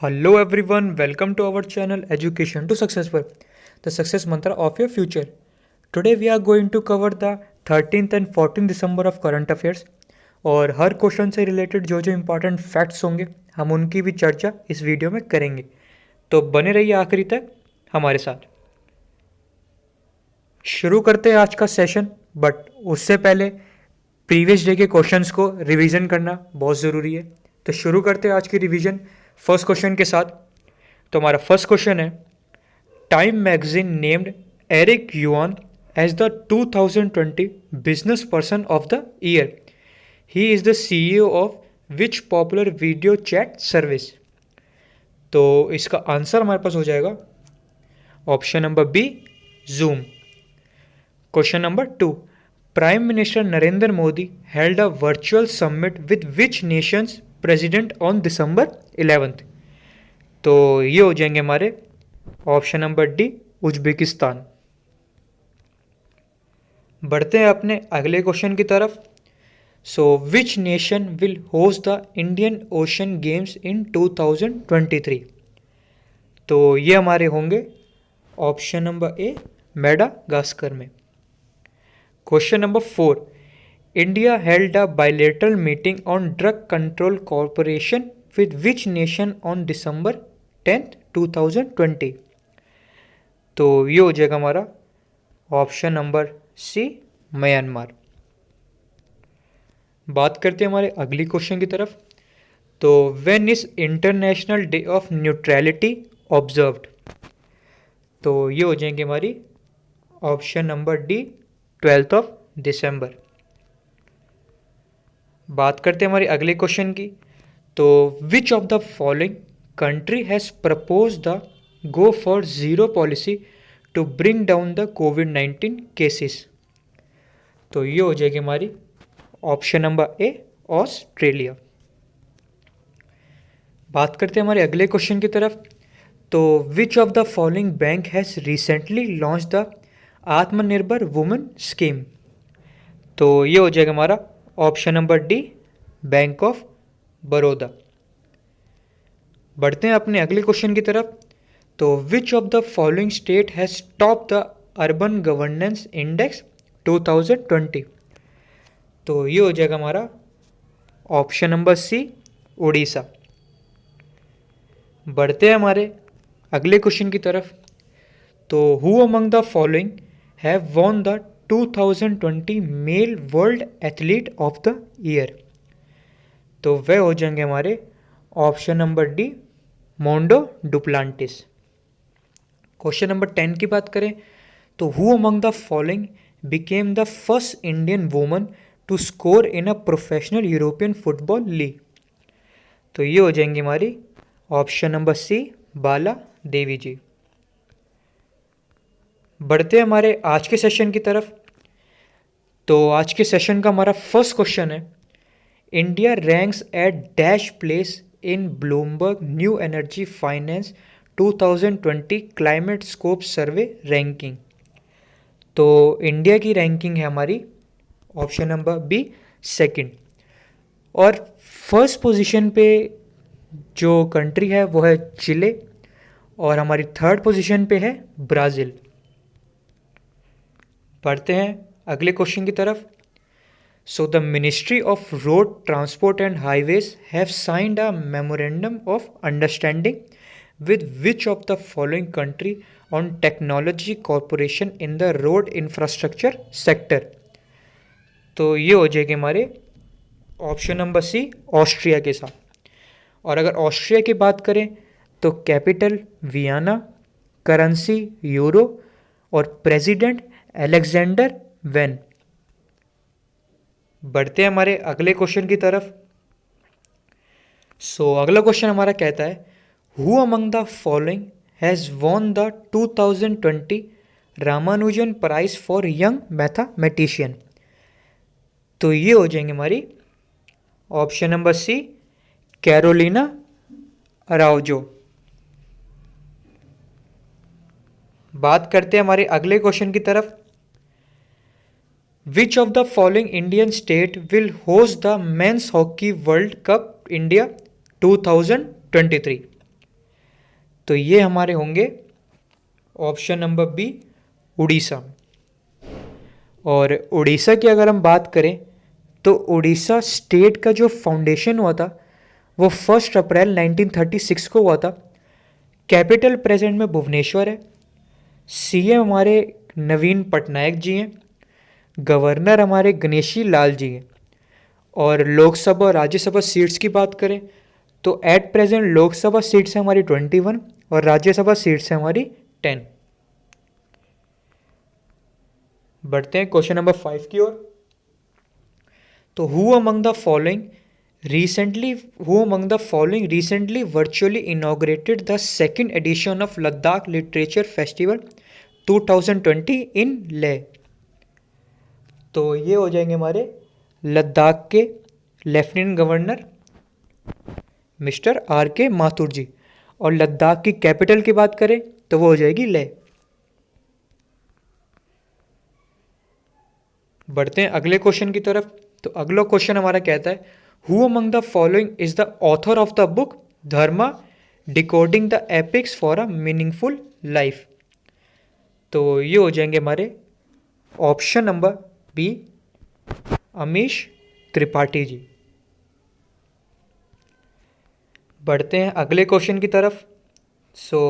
Hello everyone, welcome to our channel Education to Successful, the success mantra of your future. Today we are going to cover the 13th and 14th December of current affairs और हर question से related जो जो important facts होंगे हम उनकी भी चर्चा इस वीडियो में करेंगे, तो बने रहिए आखिरी तक हमारे साथ। शुरू करते हैं आज का सेशन, बट उससे पहले प्रीवियस डे के क्वेश्चंस को रिवीजन करना बहुत ज़रूरी है। तो शुरू करते हैं आज की रिवीजन फर्स्ट क्वेश्चन के साथ। तो हमारा फर्स्ट क्वेश्चन है, Time magazine named Eric Yuan as the 2020 business person of the year. He is the CEO of which popular video chat service. तो इसका आंसर हमारे पास हो जाएगा option number B, Zoom. Question number 2. Prime Minister Narendra Modi held a virtual summit with which nation's president on December 11th? तो ये हो जाएंगे हमारे ऑप्शन नंबर डी, उज्बेकिस्तान। बढ़ते हैं अपने अगले क्वेश्चन की तरफ। So which nation will host the Indian Ocean games in 2023? तो ये हमारे होंगे ऑप्शन नंबर ए, मेडागास्कर में। Question number 4. India held a bilateral meeting on drug control cooperation with which nation on December 10th, 2020? तो ये हो जाएगा हमारा ऑप्शन नंबर सी, म्यांमार। बात करते हैं हमारे अगली क्वेश्चन की तरफ। तो when is International Day of Neutrality observed? तो ये हो जाएंगे हमारी option number D, 12th of December. बात करते हैं हमारे अगले क्वेश्चन की। तो which of the following country has propose the go for zero policy to bring down the कोविड-19 केसेस? तो ये हो जाएगी हमारी ऑप्शन नंबर ए, ऑस्ट्रेलिया। बात करते हैं हमारे अगले क्वेश्चन की तरफ। तो which of the following bank has recently launch the आत्मनिर्भर वुमेन स्कीम? तो ये हो जाएगा हमारा option number D, bank of Baroda. बढ़ते हैं अपने अगले क्वेश्चन की तरफ। तो which of the following state has top the urban governance index 2020? तो ये हो जाएगा हमारा ऑप्शन नंबर सी, उड़ीसा। बढ़ते हैं हमारे अगले क्वेश्चन की तरफ। तो who among the following have won the 2020 male world athlete of the year? तो वह हो जाएंगे हमारे option number D, Mondo Duplantis. Question number 10 की बात करें तो who among the following became the first Indian woman to score in a professional European football league? तो ये हो जाएंगी हमारी ऑप्शन नंबर सी, बाला देवी जी। बढ़ते हैं हमारे आज के सेशन की तरफ। तो आज के सेशन का हमारा फर्स्ट क्वेश्चन है, India ranks at dash place in Bloomberg New Energy Finance 2020 climate scope survey ranking. तो इंडिया की रैंकिंग है हमारी ऑप्शन नंबर बी, सेकंड। और फर्स्ट पोजीशन पे जो कंट्री है वो है चिले, और हमारी थर्ड पोजीशन पे है ब्राज़ील। बढ़ते हैं अगले क्वेश्चन की तरफ। So the ministry of road transport and highways have signed a memorandum of understanding with which of the following country on technology corporation in the road infrastructure sector? तो ये हो जाएगी हमारे ऑप्शन नंबर सी, Austria के साथ। और अगर Austria की बात करें तो कैपिटल वियना, करेंसी यूरो, और प्रेसिडेंट अलेक्जेंडर वेन। बढ़ते हैं हमारे अगले क्वेश्चन की तरफ। सो अगला क्वेश्चन हमारा कहता है, who among the following has won the 2020 Ramanujan prize for young mathematician? तो ये हो जाएंगे हमारी option number C, Carolina Araujo. बात करते हैं हमारे अगले क्वेश्चन की तरफ। Which of the following Indian state will host the men's hockey world cup India 2023? तो ये हमारे होंगे ऑप्शन नंबर बी, उड़ीसा। और उड़ीसा की अगर हम बात करें तो उड़ीसा स्टेट का जो फाउंडेशन हुआ था वो 1 अप्रैल 1936 को हुआ था। कैपिटल प्रेजेंट में भुवनेश्वर है। सीएम हमारे नवीन पटनायक जी हैं। गवर्नर हमारे गणेशी लाल जी हैं। और लोकसभा और राज्यसभा सीट्स की बात करें तो एट प्रेजेंट लोकसभा सीट्स है हमारी 21 और राज्यसभा सीट्स है हमारी 10। बढ़ते हैं क्वेश्चन नंबर 5 की ओर। तो who among the following recently virtually inaugurated the second edition of Ladakh Literature Festival 2020 in Leh? तो ये हो जाएंगे हमारे लद्दाख के लेफ्टिनेंट गवर्नर मिस्टर आर के माथुर जी। और लद्दाख की कैपिटल की बात करें तो वो हो जाएगी लेह। बढ़ते हैं अगले क्वेश्चन की तरफ। तो अगला क्वेश्चन हमारा कहता है who among the following is the author of the book Dharma decoding the epics for a meaningful life? तो ये हो जाएंगे हमारे option number B, Amish Tripathi ji. बढ़ते हैं अगले क्वेश्चन की तरफ। So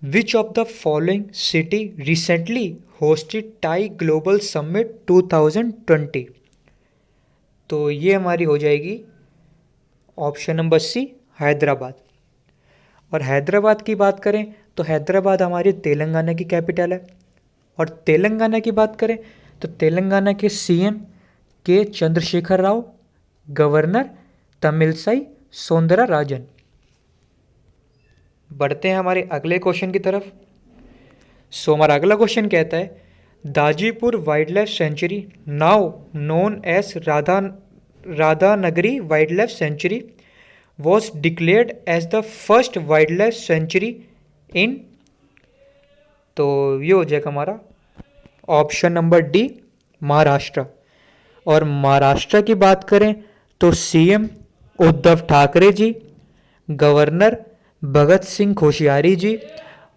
which of the following city recently hosted TiE global summit 2020? तो ये हमारी हो जाएगी ऑप्शन नंबर सी, हैदराबाद। और हैदराबाद की बात करें तो हैदराबाद हमारी तेलंगाना की कैपिटल है। और तेलंगाना की बात करें तो तेलंगाना के सीएम के चंद्रशेखर राव, गवर्नर तमिलसाई सौंदरराजन। बढ़ते हैं हमारे अगले क्वेश्चन की तरफ। सो हमारा अगला क्वेश्चन कहता है Dajipur wild life sanctuary now known as Radhanagari wild life sanctuary was declared as the first wild life sanctuary in? तो ये हो जाएगा हमारा ऑप्शन नंबर डी, महाराष्ट्र। और महाराष्ट्र की बात करें तो सीएम उद्धव ठाकरे जी, गवर्नर भगत सिंह कोश्यारी जी।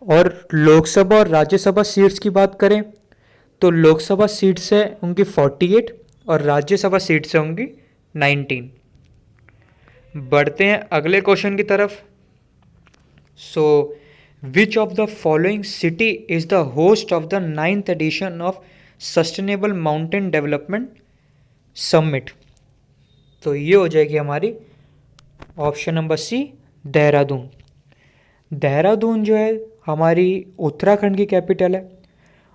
और लोकसभा और राज्यसभा सीट्स की बात करें तो लोकसभा सीट्स है उनकी 48 और राज्यसभा सीट्स है उनकी 19। बढ़ते हैं अगले क्वेश्चन की तरफ। So which of the following city is the host of the 9th edition of sustainable mountain development summit? तो ये हो जाएगी हमारी option number C, Dehradun. Dehradun जो है हमारी उत्तराखंड की कैपिटल है।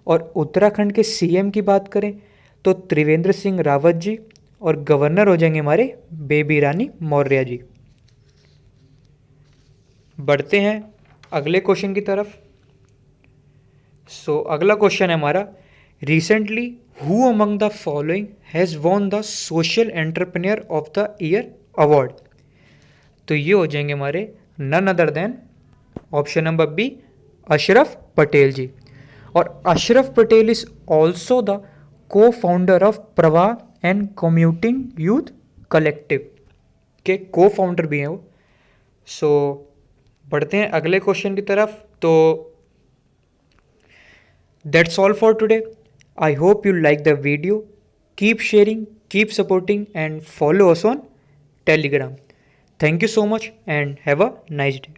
और उत्तराखंड के सीएम की बात करें तो त्रिवेंद्र सिंह रावत जी। और गवर्नर हो जाएंगे हमारे बेबी रानी मौर्य जी। बढ़ते हैं अगले क्वेश्चन की तरफ। सो अगला क्वेश्चन है हमारा recently who among the following has won the social entrepreneur of the year award? तो ये हो जाएंगे हमारे none other than option number B, Ashraf Patel ji. और Ashraf Patel is also the co founder of Pravah and commuting youth collective के co founder भी हैं वो। सो बढ़ते हैं अगले क्वेश्चन की तरफ। तो that's all for today. I hope you like the video. Keep sharing, keep supporting and follow us on Telegram. Thank you so much and have a nice day.